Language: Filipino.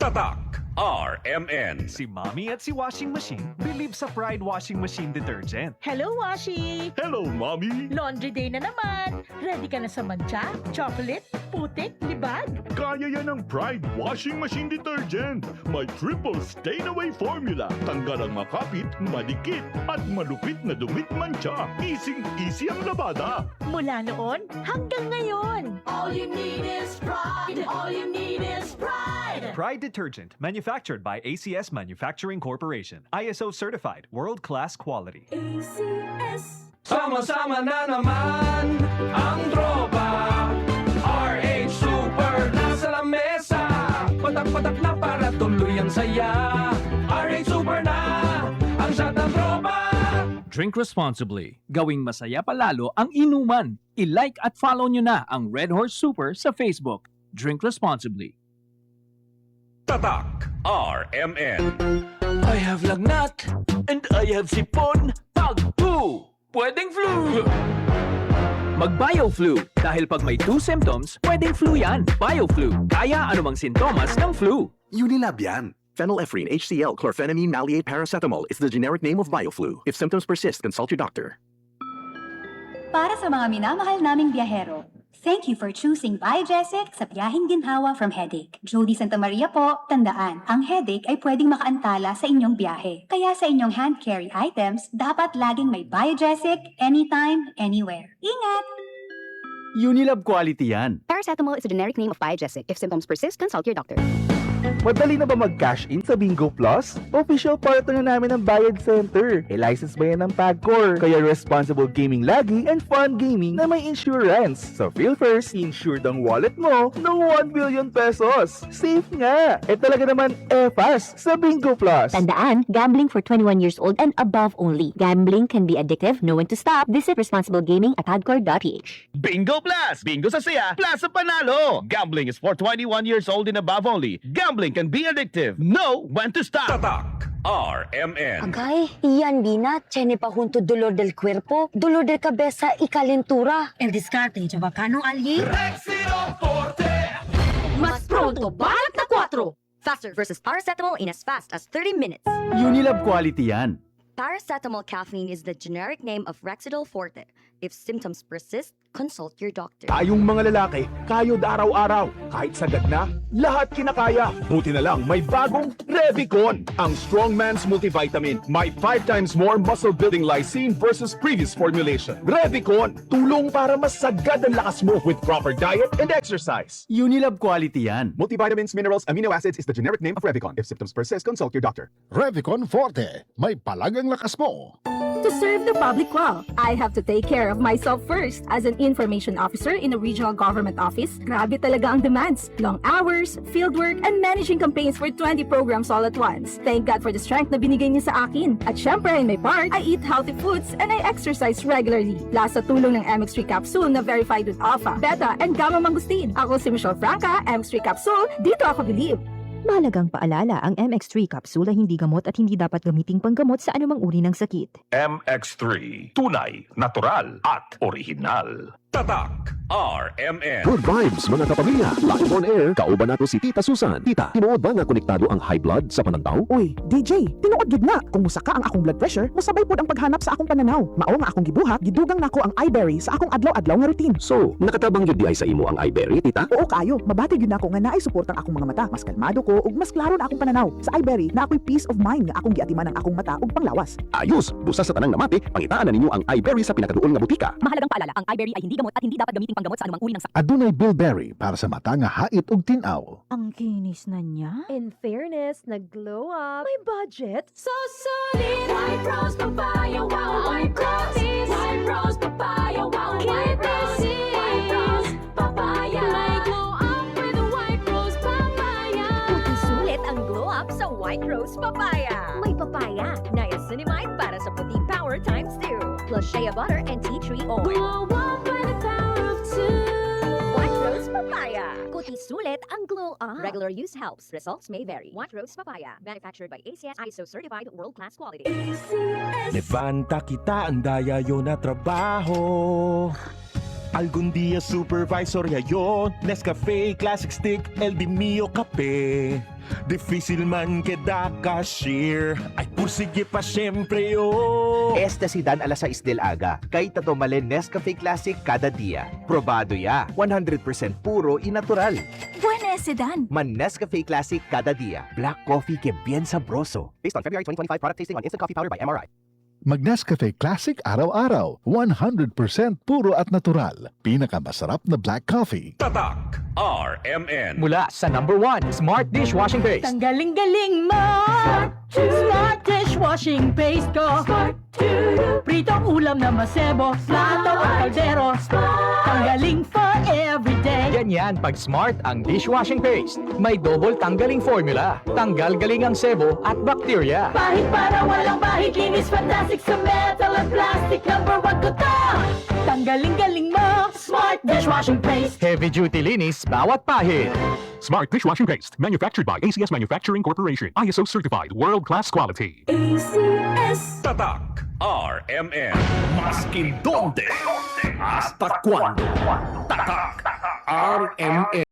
Tatak RMN. Si Mommy at si Washing Machine believe sa Pride Washing Machine Detergent. Hello, Washi! Hello, Mommy! Laundry day na naman! Ready ka na sa mancha, chocolate, putik, libag? Kaya yan ng Pride Washing Machine Detergent. May triple stain-away formula. Tanggal ang makapit, madikit, at malupit na dumit mancha. Easy ang labada. Mula noon hanggang ngayon. All you need is pride. All you need is pride. Pride Detergent, manufactured by ACS Manufacturing Corporation. ISO certified, world-class quality. ACS. Sama-sama na naman ang tropa. RH Super nasa lamesa. Patak-patak na para tuloy ang saya. RH Super na ang shot ng tropa. Drink responsibly. Gawing masaya palalo ang inuman. I-like at follow nyo na ang Red Horse Super sa Facebook. Drink responsibly. Tatak RMN. I have lagnat and I have sipon. Pag flu, pwedeng flu. Mag-BioFlu. Dahil pag may 2 symptoms, pwedeng flu yan. BioFlu. Kaya anumang sintomas ng flu. Unilab yan. Phenylephrine, HCl, chlorphenamine, maleate, paracetamol is the generic name of BioFlu. If symptoms persist, consult your doctor. Para sa mga minamahal naming biyahero, thank you for choosing Biogesic sa biyaheng ginhawa from headache. Jody Santa Maria po, tandaan, ang headache ay pwedeng makaantala sa inyong biyahe. Kaya sa inyong hand carry items, dapat laging may Biogesic anytime, anywhere. Ingat! Unilab quality yan. Paracetamol is a generic name of Biogesic. If symptoms persist, consult your doctor. Madali na ba mag-cash in sa Bingo Plus? Official partner na namin ng Bayad Center. E-license ba yan ng PAGCOR? Kaya responsible gaming lagi and fun gaming na may insurance. So feel first, insured ang wallet mo ng 1 billion pesos. Safe nga! E talaga naman fast sa Bingo Plus. Tandaan, gambling for 21 years old and above only. Gambling can be addictive. Know when to stop. Visit responsiblegaming at hardcore.ph. Bingo Plus! Bingo sa saya, plus sa panalo! Gambling is for 21 years old and above only. Gambling can be addictive. Know when to stop! Tatak RMN. Agay, iyan Bina, tiene pa junto dolor del cuerpo, dolor de cabeza y calentura. El descarte, chabacano alguien. Rexidol Forte. Mas pronto, balat na 4. Faster versus paracetamol in as fast as 30 minutes. Unilab quality yan. Paracetamol caffeine is the generic name of Rexidol Forte. If symptoms persist, consult your doctor. Tayong mga lalaki, kayod araw-araw. Kahit sagad na, lahat kinakaya. Buti na lang, may bagong Revicon. Ang Strongman's Multivitamin. May 5 times more muscle-building lysine versus previous formulation. Revicon, tulong para mas sagad ang lakas mo with proper diet and exercise. Unilab quality yan. Multivitamins, minerals, amino acids is the generic name of Revicon. If symptoms persist, consult your doctor. Revicon Forte. May palagang lakas mo. To serve the public well, I have to take care of myself first. As an information officer in a regional government office, grabe talaga ang demands. Long hours, fieldwork, and managing campaigns for 20 programs all at once. Thank God for the strength na binigay niya sa akin. At syempre, in my part, I eat healthy foods and I exercise regularly. Plus sa tulong ng MX3 capsule na verified with alpha, beta, and gamma mangosteen. Ako si Michelle Franca, MX3 capsule, dito ako believe. Mahalagang paalala, ang MX3 capsule ay hindi gamot at hindi dapat gamiting panggamot sa anumang uri ng sakit. MX3. Tunay, natural, at original. Tatak RMN. Good vibes mga kapamilya. Live on air, kauban nato si Tita Susan. Tita, tinuod ba nga konektado ang high blood sa panantaw? Uy, DJ, tinuod gid na. Kung musa ka ang akong blood pressure, musabay pod ang paghanap sa akong pananaw. Mao nga akong gibuhat, gidugang nako ang iBerry sa akong adlaw-adlaw nga routine. So, nakatabang yun di ay sa imo ang iBerry, Tita? Oo kayo, mabati gyud nako nga naay suportang akong mga mata. Mas kalmado ko ug mas klaro na akong pananaw. Sa iBerry, na ako'y peace of mind nga akong giatiman ang akong mata ug panglawas. Ayos! Busa sa tanang namati, pangitaan na ninyo ang iBerry sa pinakaduol nga butika. Mahalagang paalala, ang iBerry ay hindi gamot at hindi dapat gamiting panggamot sa anumang uri ng sakit. Adunay Bilberry para sa mata nga hait ug tinaw. Ang kinis na niya. In fairness, nag-glow up. May budget. So solid, white rose papaya, wow, white rose, white rose papaya, wow, white rose, white rose papaya. May glow up with a white rose papaya. Puti sulit ang glow up sa white rose papaya. May papaya, niacinamide para sa puti power times 2. Plus shea butter and tea tree oil. Glow up with the power of 2. White rose papaya. Puti sulit ang glow up. Regular use helps. Results may vary. White rose papaya. Manufactured by ACS ISO certified world-class quality. Levanta kita ang daya yo na trabaho. Algún día supervisor yayo, Nescafe Classic Stick, El Di Mio Kape. Difícil man queda cashier, ay pursige pa siyempre yo. Este si Dan alas 6 del aga. Kay tatomale Nescafe Classic kada dia. Probado ya. 100% puro y natural. Buena ese Dan. Man Nescafe Classic cada dia. Black coffee que bien sabroso. Based on February 2025 product tasting on instant coffee powder by MRI. Mag-Nescafe Classic araw-araw. 100% puro at natural. Pinakamasarap na black coffee. Tatak RMN. Mula sa number 1, Smart Dishwashing Paste. Tanggaling-galing mo! Smart dishwashing paste ko! Pritong ulam na masebo, plato at kaldero. Tanggaling for everyday. Ganyan pag Smart ang dishwashing paste. May double tanggaling formula. Tanggal galing ang sebo at bakterya. Bahid para walang bahid, linis fantastic sa metal at plastic. Number 1 ko to! Tanggaling-galing mo! Smart dishwashing paste. Heavy duty linis bawat pahid. Smart Dishwashing Paste, manufactured by ACS Manufacturing Corporation. ISO certified, world-class quality. ACS. Tatak RMN. Maskin donde hasta cuando. Tatak RMN.